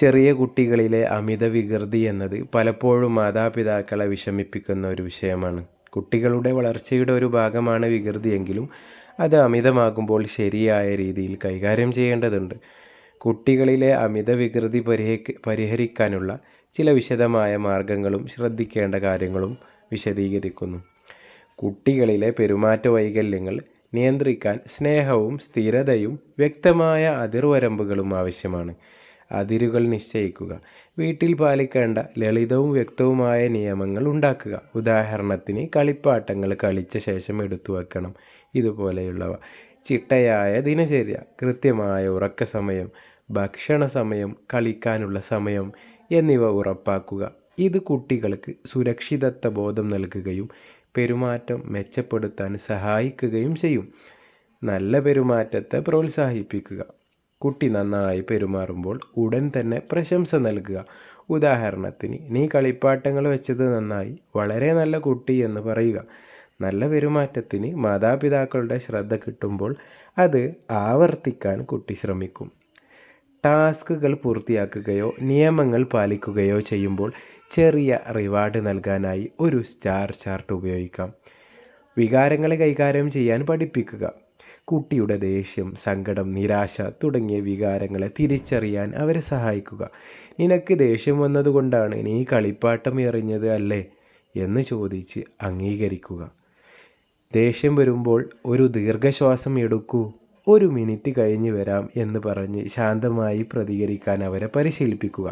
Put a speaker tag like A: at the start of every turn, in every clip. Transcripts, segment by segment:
A: ചെറിയ കുട്ടികളിലെ അമിത വികൃതി എന്നത് പലപ്പോഴും മാതാപിതാക്കളെ വിഷമിപ്പിക്കുന്ന ഒരു വിഷയമാണ്. കുട്ടികളുടെ വളർച്ചയുടെ ഒരു ഭാഗമാണ് വികൃതിയെങ്കിലും അത് അമിതമാകുമ്പോൾ ശരിയായ രീതിയിൽ കൈകാര്യം ചെയ്യേണ്ടതുണ്ട്. കുട്ടികളിലെ അമിത വികൃതി പരിഹരിക്കാനുള്ള ചില വിശദമായ മാർഗങ്ങളും ശ്രദ്ധിക്കേണ്ട കാര്യങ്ങളും വിശദീകരിക്കുന്നു. കുട്ടികളിലെ പെരുമാറ്റ വൈകല്യങ്ങൾ നിയന്ത്രിക്കാൻ സ്നേഹവും സ്ഥിരതയും വ്യക്തമായ അതിർവരമ്പുകളും ആവശ്യമാണ്. അതിരുകൾ നിശ്ചയിക്കുക. വീട്ടിൽ പാലിക്കേണ്ട ലളിതവും വ്യക്തവുമായ നിയമങ്ങൾ ഉണ്ടാക്കുക. ഉദാഹരണത്തിന്, കളിപ്പാട്ടങ്ങൾ കളിച്ച ശേഷം എടുത്തു വെക്കണം, ഇതുപോലെയുള്ളവ. ചിട്ടയായ ദിനചര്യ, കൃത്യമായ ഉറക്ക സമയം, ഭക്ഷണ സമയം, കളിക്കാനുള്ള സമയം എന്നിവ ഉറപ്പാക്കുക. ഇത് കുട്ടികൾക്ക് സുരക്ഷിതത്വ ബോധം നൽകുകയും പെരുമാറ്റം മെച്ചപ്പെടുത്താൻ സഹായിക്കുകയും ചെയ്യും. നല്ല പെരുമാറ്റത്തെ പ്രോത്സാഹിപ്പിക്കുക. കുട്ടി നന്നായി പെരുമാറുമ്പോൾ ഉടൻ തന്നെ പ്രശംസ നൽകുക. ഉദാഹരണത്തിന്, നീ കളിപ്പാട്ടങ്ങൾ വെച്ചത് നന്നായി, വളരെ നല്ല കുട്ടി എന്ന് പറയുക. നല്ല പെരുമാറ്റത്തിന് മാതാപിതാക്കളുടെ ശ്രദ്ധ കിട്ടുമ്പോൾ അത് ആവർത്തിക്കാൻ കുട്ടി ശ്രമിക്കും. ടാസ്കുകൾ പൂർത്തിയാക്കുകയോ നിയമങ്ങൾ പാലിക്കുകയോ ചെയ്യുമ്പോൾ ചെറിയ റിവാർഡ് നൽകാനായി ഒരു സ്റ്റാർ ചാർട്ട് ഉപയോഗിക്കാം. വികാരങ്ങളെ കൈകാര്യം ചെയ്യാൻ പഠിപ്പിക്കുക. കുട്ടിയുടെ ദേഷ്യം, സങ്കടം, നിരാശ തുടങ്ങിയ വികാരങ്ങളെ തിരിച്ചറിയാൻ അവരെ സഹായിക്കുക. നിനക്ക് ദേഷ്യം വന്നതുകൊണ്ടാണ് നീ കളിപ്പാട്ടം എറിഞ്ഞത് അല്ലേ എന്ന് ചോദിച്ച് അംഗീകരിക്കുക. ദേഷ്യം വരുമ്പോൾ ഒരു ദീർഘശ്വാസം എടുക്കൂ, 1 മിനിറ്റ് കഴിഞ്ഞ് വരാം എന്ന് പറഞ്ഞ് ശാന്തമായി പ്രതികരിക്കാൻ അവരെ പരിശീലിപ്പിക്കുക.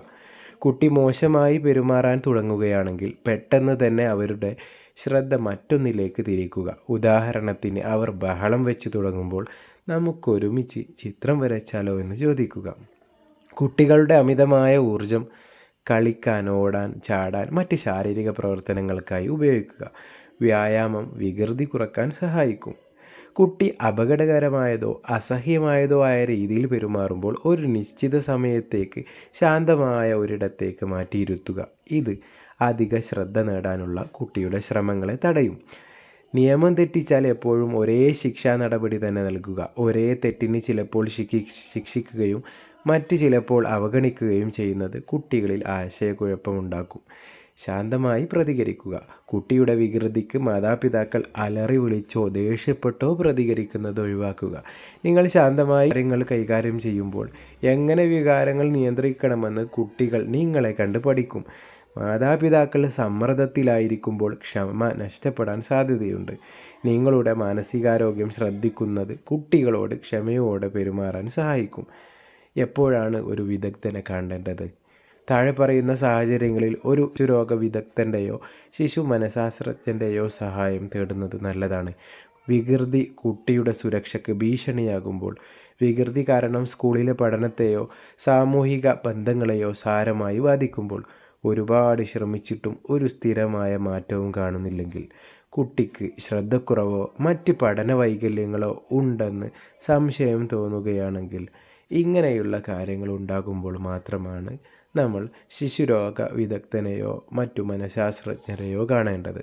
A: കുട്ടി മോശമായി പെരുമാറാൻ തുടങ്ങുകയാണെങ്കിൽ പെട്ടെന്ന് തന്നെ അവരുടെ ശ്രദ്ധ മറ്റൊന്നിലേക്ക് തിരിക്കുക. ഉദാഹരണത്തിന്, അവർ ബഹളം വെച്ച് തുടങ്ങുമ്പോൾ നമുക്കൊരുമിച്ച് ചിത്രം വരച്ചാലോ എന്ന് ചോദിക്കുക. കുട്ടികളുടെ അമിതമായ ഊർജം കളിക്കാൻ, ഓടാൻ, ചാടാൻ, മറ്റ് ശാരീരിക പ്രവർത്തനങ്ങൾക്കായി ഉപയോഗിക്കുക. വ്യായാമം വികൃതി കുറക്കാൻ സഹായിക്കും. കുട്ടി അപകടകരമായതോ അസഹ്യമായതോ ആയ രീതിയിൽ പെരുമാറുമ്പോൾ ഒരു നിശ്ചിത സമയത്തേക്ക് ശാന്തമായ ഒരിടത്തേക്ക് മാറ്റിയിരുത്തുക. ഇത് അധിക ശ്രദ്ധ നേടാനുള്ള കുട്ടിയുടെ ശ്രമങ്ങളെ തടയും. നിയമം തെറ്റിച്ചാൽ എപ്പോഴും ഒരേ ശിക്ഷാ നടപടി തന്നെ നൽകുക. ഒരേ തെറ്റിന് ചിലപ്പോൾ ശിക്ഷിക്കുകയും മറ്റ് ചിലപ്പോൾ അവഗണിക്കുകയും ചെയ്യുന്നത് കുട്ടികളിൽ ആശയക്കുഴപ്പമുണ്ടാക്കും. ശാന്തമായി പ്രതികരിക്കുക. കുട്ടിയുടെ വികൃതിക്ക് മാതാപിതാക്കൾ അലറി വിളിച്ചോ ദേഷ്യപ്പെട്ടോ പ്രതികരിക്കുന്നത് ഒഴിവാക്കുക. നിങ്ങൾ ശാന്തമായി കാര്യങ്ങൾ കൈകാര്യം ചെയ്യുമ്പോൾ എങ്ങനെ വികാരങ്ങൾ നിയന്ത്രിക്കണമെന്ന് കുട്ടികൾ നിങ്ങളെ കണ്ട് പഠിക്കും. മാതാപിതാക്കൾ സമ്മർദ്ദത്തിലായിരിക്കുമ്പോൾ ക്ഷമ നഷ്ടപ്പെടാൻ സാധ്യതയുണ്ട്. നിങ്ങളുടെ മാനസികാരോഗ്യം ശ്രദ്ധിക്കുന്നത് കുട്ടികളോട് ക്ഷമയോടെ പെരുമാറാൻ സഹായിക്കും. എപ്പോഴാണ് ഒരു വിദഗ്ധനെ കാണേണ്ടത്? താഴെ പറയുന്ന സാഹചര്യങ്ങളിൽ ഒരു ശിശുരോഗ വിദഗ്ധൻ്റെയോ ശിശു മനഃശാസ്ത്രജ്ഞൻ്റെയോ സഹായം തേടുന്നത് നല്ലതാണ്. വികൃതി കുട്ടിയുടെ സുരക്ഷയ്ക്ക് ഭീഷണിയാകുമ്പോൾ, വികൃതി കാരണം സ്കൂളിലെ പഠനത്തെയോ സാമൂഹിക ബന്ധങ്ങളെയോ സാരമായി ബാധിക്കുമ്പോൾ, ഒരുപാട് ശ്രമിച്ചിട്ടും ഒരു സ്ഥിരമായ മാറ്റവും കാണുന്നില്ലെങ്കിൽ, കുട്ടിക്ക് ശ്രദ്ധക്കുറവോ മറ്റ് പഠന വൈകല്യങ്ങളോ ഉണ്ടെന്ന് സംശയം തോന്നുകയാണെങ്കിൽ, ഇങ്ങനെയുള്ള കാര്യങ്ങൾ ഉണ്ടാകുമ്പോൾ മാത്രമാണ് നമ്മൾ ശിശുരോഗ വിദഗ്ധനെയോ മറ്റു മനഃശാസ്ത്രജ്ഞരെയോ കാണേണ്ടത്.